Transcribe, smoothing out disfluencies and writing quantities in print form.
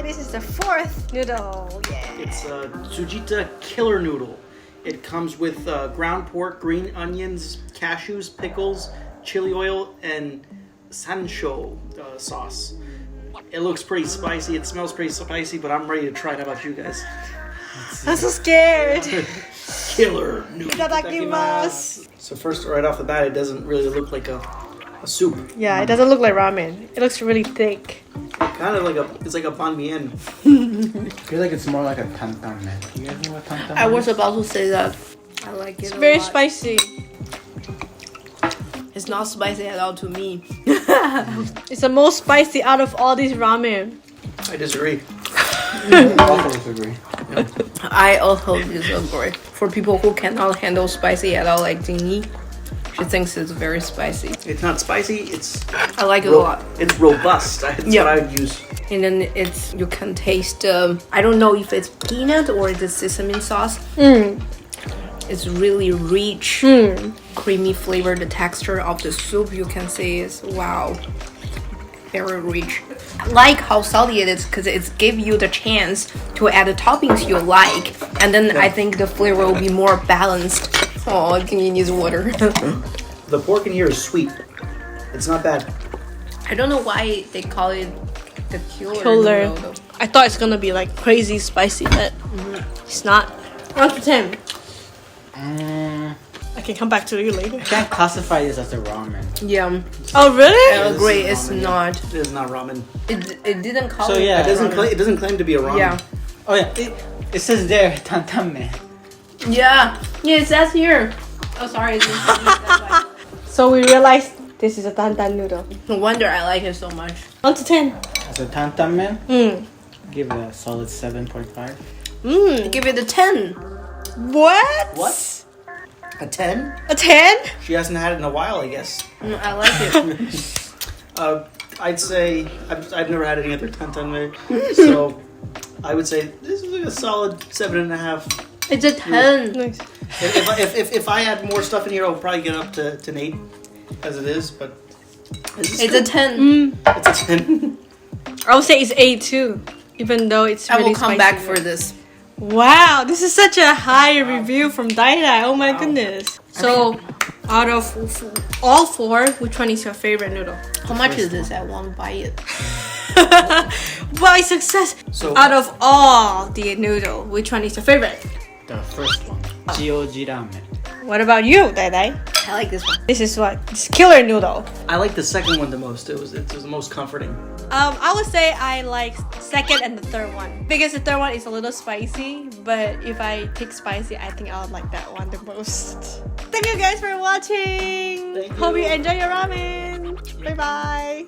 This is the fourth noodle. Yeah. It's a Tsujita killer noodle. It comes with ground pork, green onions, cashews, pickles, chili oil, and sansho sauce. It looks pretty spicy. It smells pretty spicy, but I'm ready to try it. How about you guys? I'm so scared. Killer noodle. Itadakimasu. So first, right off the bat, it doesn't really look like a soup. Yeah, it doesn't look like ramen. It looks really thick. Kind of like it's like a ban mian. I feel like it's more like a tantan man. You guys know what tantan I was about to say that. I like it. It's a very lot. spicy. It's not spicy at all to me. It's the most spicy out of all these ramen. I disagree. I also disagree. I also disagree. For people who cannot handle spicy at all, like Jingy, she thinks it's very spicy. It's not spicy. I like it a lot. It's robust. That's what I would use. And then you can taste. I don't know if it's peanut or it's sesame sauce. It's really rich, creamy flavor. The texture of the soup you can see is wow, very rich. I like how salty it is because it's give you the chance to add the toppings you like, and then I think the flavor will be more balanced. Oh, Jingy needs water. The pork in here is sweet. It's not bad. I don't know why they call it the killer. Killer. noodle, though. I thought it's gonna be like crazy spicy, but it's not. 1 to 10. I can come back to you later. I can't classify this as a ramen. Yeah, Oh really? I agree. This is It's ramen, not. It is not ramen. It didn't call So, it. yeah. It doesn't claim to be a ramen. Yeah. Oh yeah, it says there tantan man. Yeah, it says here. Oh, sorry. That's why. So we realized this is a tantan noodle. No wonder I like it so much. 1 to 10. As a tantan man, give it a solid 7.5. Give it a 10. What? What? A 10? A 10? She hasn't had it in a while, I guess. I like it. I'd say I've never had any other tantan, so I would say this is like a solid 7.5. It's a 10. Nice. If I had more stuff in here, I'll probably get up to an 8 as it is, but It's a 10. it's a 10. I would say it's 8 too, even though it's I really will come spicy. back for this. Wow, this is such a high review from Daida. Oh my goodness. So, out of all four, which one is your favorite noodle? How much is this? I want to buy it. Well, it's success. So- out of all the noodle, which one is your favorite? The first one, Hachioji ramen. What about you, Daidai? I like this one. This is what? It's killer noodle. I like the second one the most. It was the most comforting. I would say I like second and the third one because the third one is a little spicy. But if I pick spicy, I think I would like that one the most. Thank you guys for watching. Thank Hope you you. enjoy your ramen. Bye bye.